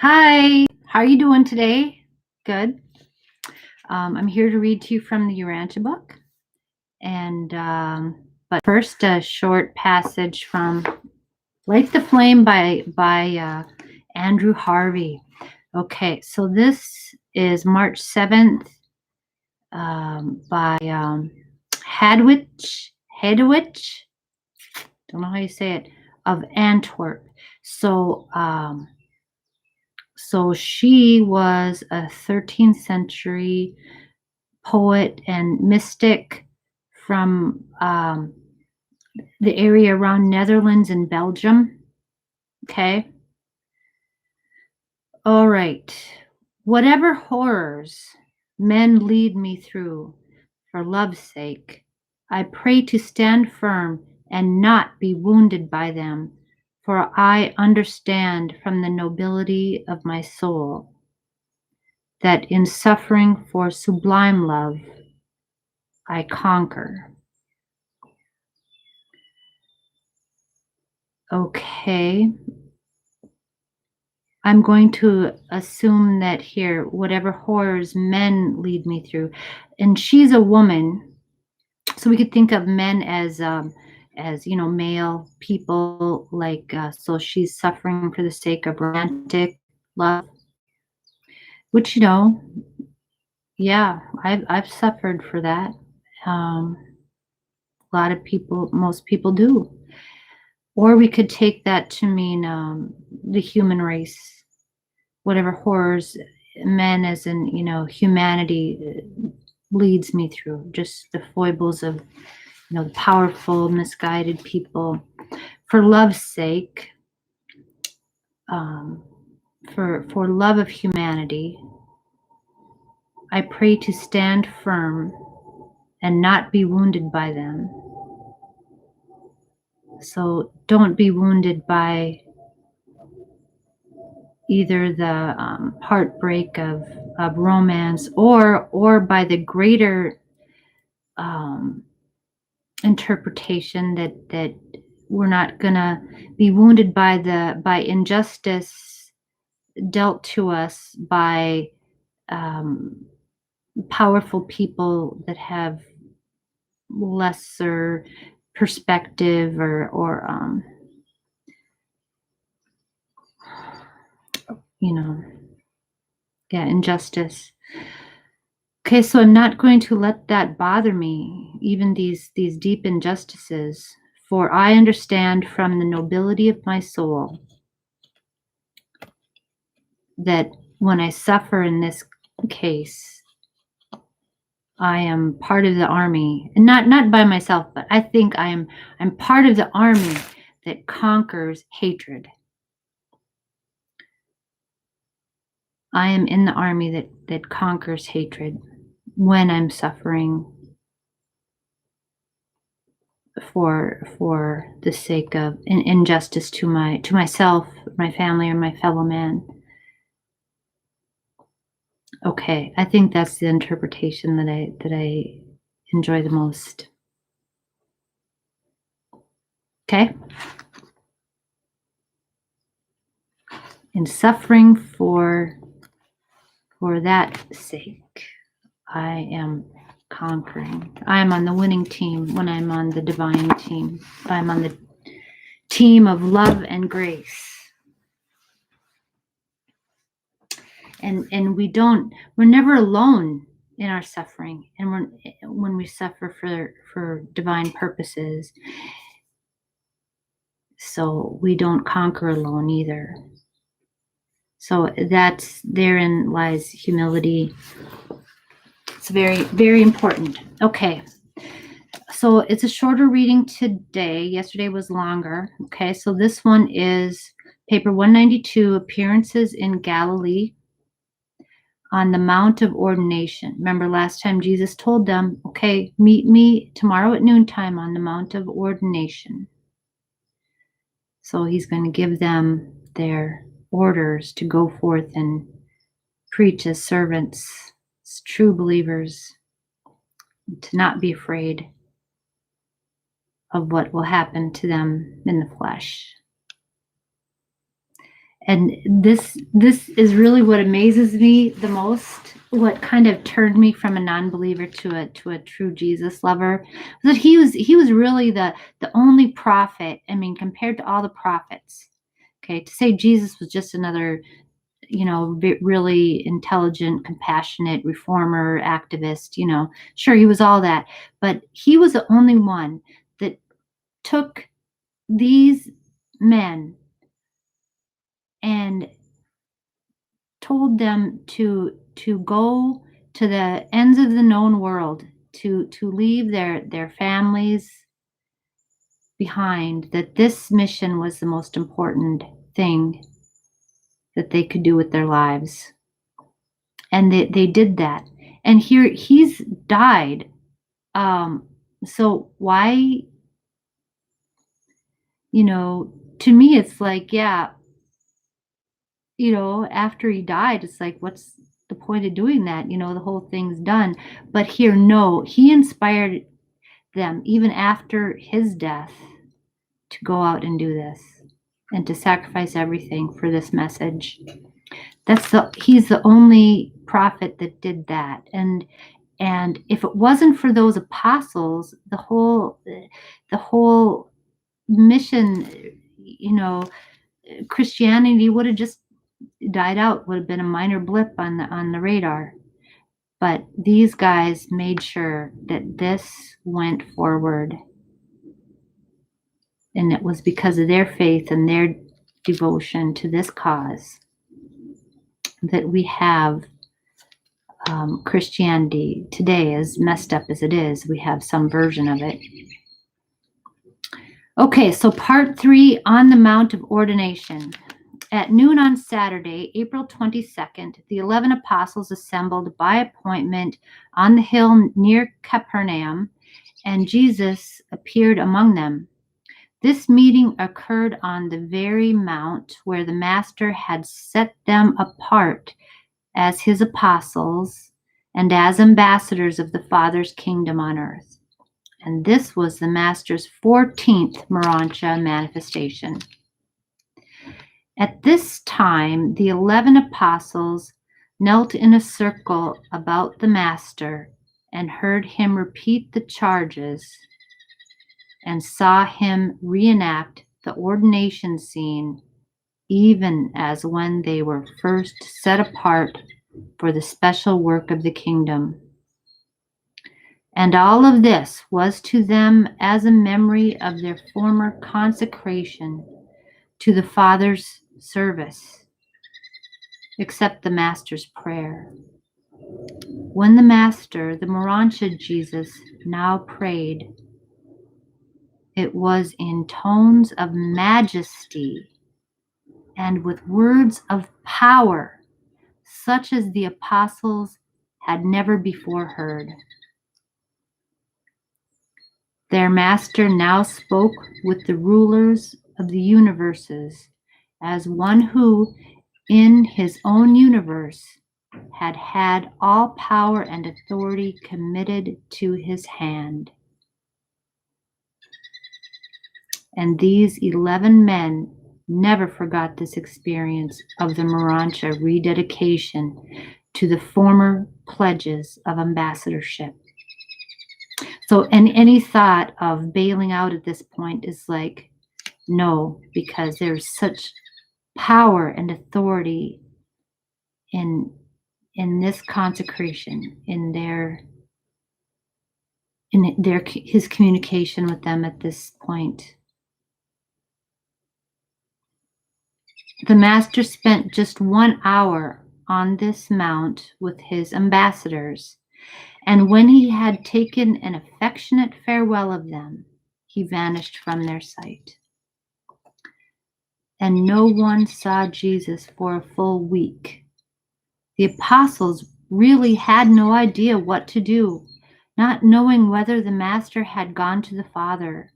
Hi, how are you doing today? Good. I'm here to read to you from the Urantia book. But first, a short passage from Light the Flame by Andrew Harvey. Okay, so this is March 7th by Hadwich, don't know how you say it, of Antwerp. So she was a 13th century poet and mystic from the area around Netherlands and Belgium. Okay. All right. Whatever horrors men lead me through, for love's sake, I pray to stand firm and not be wounded by them, for I understand from the nobility of my soul that in suffering for sublime love, I conquer. Okay. I'm going to assume that here, whatever horrors men lead me through, and she's a woman, so we could think of men as male people, like so she's suffering for the sake of romantic love, which yeah, I've suffered for that. A lot of people, most people do. Or we could take that to mean the human race, whatever horrors men as in humanity leads me through, just the foibles of the powerful misguided people. For love's sake, for love of humanity, I pray to stand firm and not be wounded by them. So don't be wounded by either the heartbreak of romance or by the greater interpretation that we're not gonna be wounded by injustice dealt to us by powerful people that have lesser perspective or injustice. Okay, so I'm not going to let that bother me, even these deep injustices, for I understand from the nobility of my soul that when I suffer in this case, I am part of the army, and not by myself, but I think I'm part of the army that conquers hatred. I am in the army that conquers hatred when I'm suffering for the sake of injustice to myself, my family, or my fellow man. Okay, I think that's the interpretation that I enjoy the most. Okay? In suffering for that sake, I am conquering. I am on the winning team when I'm on the divine team. I'm on the team of love and grace. And we're never alone in our suffering, and when we suffer for divine purposes, so we don't conquer alone either. So therein lies humility. It's very, very important. Okay, so it's a shorter reading today. Yesterday was longer. Okay, so this one is paper 192, Appearances in Galilee, on the Mount of Ordination. Remember last time Jesus told them, okay, meet me tomorrow at noontime on the Mount of Ordination. So he's going to give them their orders to go forth and preach as servants, as true believers, to not be afraid of what will happen to them in the flesh. And this is really what amazes me the most. What kind of turned me from a non-believer to a true Jesus lover was that he was really the only prophet. I mean, compared to all the prophets. Okay, to say Jesus was just another, really intelligent, compassionate reformer, activist, sure, he was all that, but he was the only one that took these men and told them to go to the ends of the known world, to leave their families behind, that this mission was the most important thing that they could do with their lives. And they did that. And here he's died. So why, to me, it's like, yeah, after he died, it's like, what's the point of doing that? The whole thing's done. But here, no, he inspired them even after his death to go out and do this and to sacrifice everything for this message. He's the only prophet that did that. And if it wasn't for those apostles, the whole mission, Christianity would have just died out, would have been a minor blip on the radar. But these guys made sure that this went forward. And it was because of their faith and their devotion to this cause that we have Christianity today. As messed up as it is, we have some version of it. Okay, so part 3 on the Mount of Ordination. At noon on Saturday, April 22nd, the 11 apostles assembled by appointment on the hill near Capernaum, and Jesus appeared among them. This meeting occurred on the very mount where the Master had set them apart as his apostles and as ambassadors of the Father's kingdom on earth. And this was the Master's 14th Urantia manifestation. At this time, the 11 apostles knelt in a circle about the Master and heard him repeat the charges and saw him reenact the ordination scene, even as when they were first set apart for the special work of the kingdom. And all of this was to them as a memory of their former consecration to the Father's service, except the Master's prayer. When the Master, the Urantia Jesus, now prayed, it was in tones of majesty and with words of power, such as the apostles had never before heard. Their Master now spoke with the rulers of the universes as one who, in his own universe, had had all power and authority committed to his hand. And these 11 men never forgot this experience of the Urantia rededication to the former pledges of ambassadorship. So, and any thought of bailing out at this point is like, no, because there's such power and authority in this consecration, in his communication with them at this point. The Master spent just 1 hour on this mount with his ambassadors, and when he had taken an affectionate farewell of them, he vanished from their sight. And no one saw Jesus for a full week. The apostles really had no idea what to do, not knowing whether the Master had gone to the Father.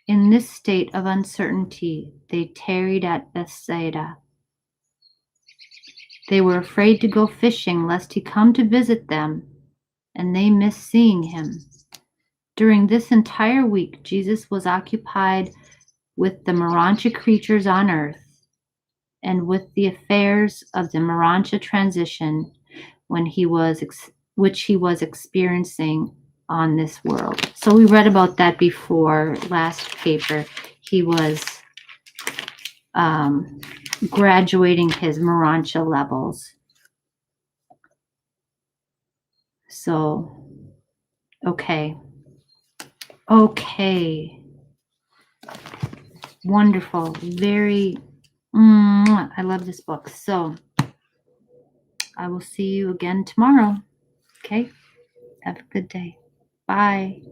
In this state of uncertainty, they tarried at Bethsaida. They were afraid to go fishing lest he come to visit them, and they missed seeing him. During this entire week, Jesus was occupied with the Urantia creatures on earth, and with the affairs of the Urantia transition when he was which he was experiencing on this world. So we read about that before last paper. He was graduating his Urantia levels. So, okay. Wonderful. Very, I love this book. So I will see you again tomorrow. Okay. Have a good day. Bye.